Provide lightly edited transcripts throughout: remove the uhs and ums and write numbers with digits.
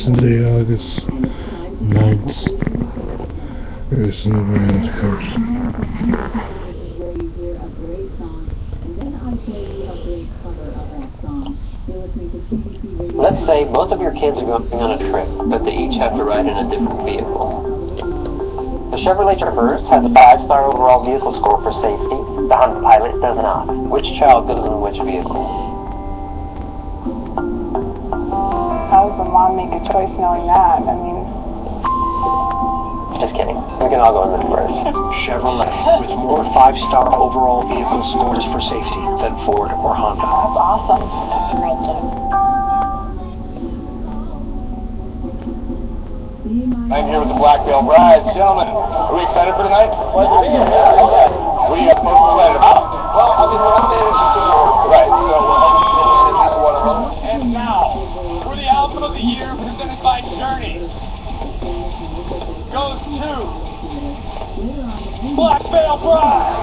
Sunday, August 9th. EarlySundayMorning coach. Let's say both of your kids are going on a trip, but they each have to ride in a different vehicle. The Chevrolet Traverse has a 5-star overall vehicle score for safety. The Honda Pilot does not. Which child goes in which vehicle? How does a mom make a choice knowing that? I mean... Just kidding. We can all go in the Traverse. Chevrolet, with more 5-star overall vehicle scores for safety than Ford or Honda. That's awesome. I'm here with the Blacktail Brides. Gentlemen, are we excited for tonight? What are you guys most excited about? Well, I mean, right, so one of them. And now, for the album of the year presented by Journeys, goes to Black Veil Bride.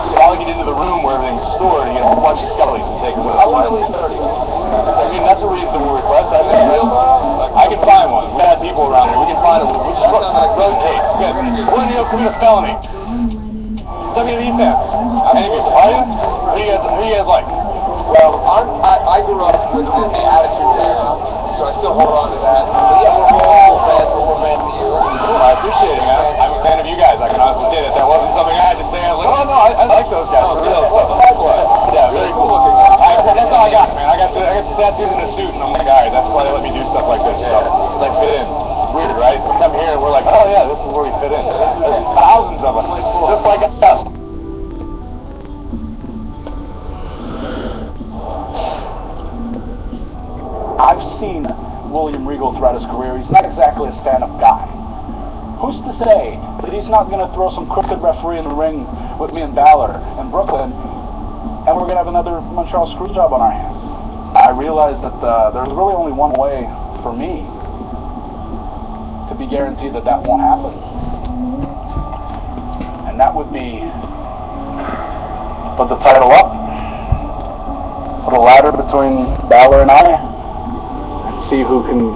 You all get into the room where everything's stored, you get a whole bunch of skellies and take them with us. I want at least 30. I mean, that's a reasonable request. I think I can find one. We have people around here. We can find them. We'll just rotate. One of you commit a felony. WB fans. Any of you? Are you? What do you guys like? Well, I grew up with the attitude there, so I still hold on to that. But yeah, we're all fans. We're fans of you. I appreciate it, man. I'm a fan of you guys. I can honestly say that. That wasn't something I had to say. I was like, oh no, I like those guys. Likewise. Yeah, very cool looking. That's all I got, man. I got the tattoos in a suit, and I'm like, all right, that's why they let me do stuff like this. So, it's like fit in. Weird, right? We come here and we're like, oh yeah, this is where we fit in. There's thousands of us, just like us. I've seen William Regal throughout his career. He's not exactly a stand-up guy. Who's to say that he's not going to throw some crooked referee in the ring with me and Balor in Brooklyn, and we're going to have another Montreal screw job on our hands? I realize that there's really only one way for me to be guaranteed that that won't happen. And that would be put the title up, put a ladder between Balor and I, and see who can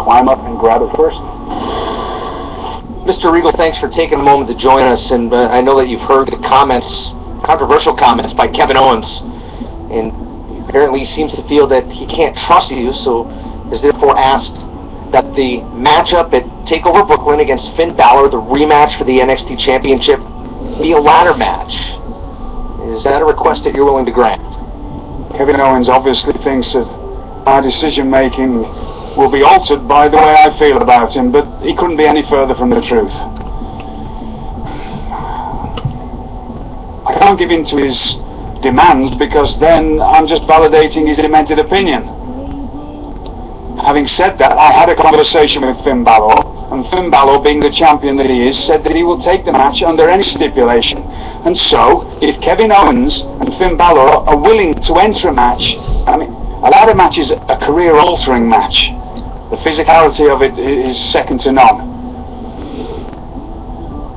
climb up and grab it first. Mr. Regal, thanks for taking a moment to join us, and I know that you've heard the comments, controversial comments by Kevin Owens, and apparently he seems to feel that he can't trust you, so has therefore asked that the matchup at TakeOver Brooklyn against Finn Balor, the rematch for the NXT Championship, be a ladder match. Is that a request that you're willing to grant? Kevin Owens obviously thinks that our decision-making will be altered by the way I feel about him, but he couldn't be any further from the truth. I can't give in to his demands because then I'm just validating his demented opinion. Having said that, I had a conversation with Finn Balor, and Finn Balor, being the champion that he is, said that he will take the match under any stipulation. And so, if Kevin Owens and Finn Balor are willing to enter a match, I mean, a ladder match is a career-altering match. The physicality of it is second to none.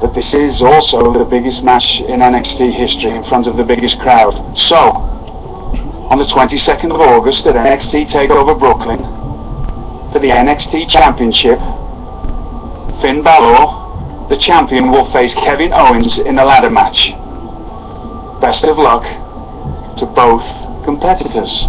But this is also the biggest match in NXT history in front of the biggest crowd. So, on the 22nd of August at NXT TakeOver Brooklyn, for the NXT Championship, Finn Balor, the champion, will face Kevin Owens in a ladder match. Best of luck to both competitors.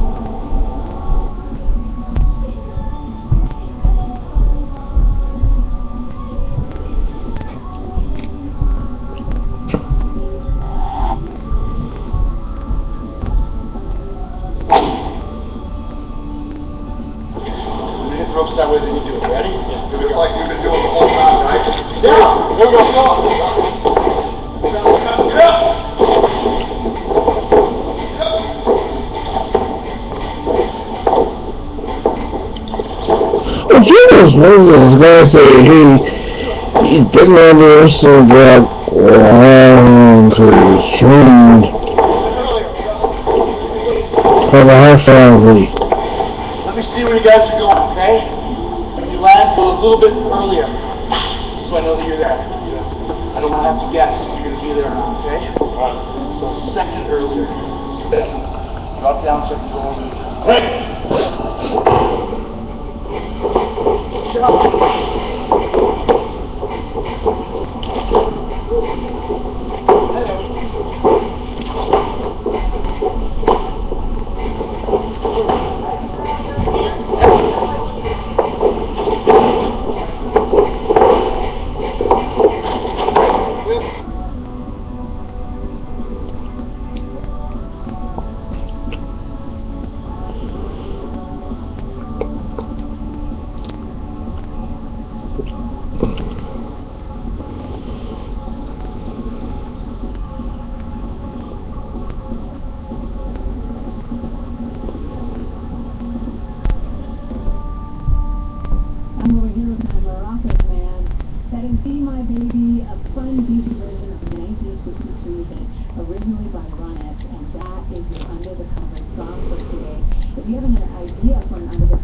Ropes that way, then you do it. Ready? Yeah. Do it like we've been doing the whole time, right? Yeah! Here we go. Well, Jesus Moses is going to say he didn't understand that for the half family. Let me see where you guys are going, okay? When you land, go a little bit earlier, so I know that you're there. I don't want to have to guess if you're going to be there or not, okay? So a second earlier. Drop down so you can go over. Great! I'm over here with my Morocco's man, setting Be My Baby, a fun beach version of 1962 hit, originally by Ron S. And that is your Under the Covers song for today. If you have an idea for an Under the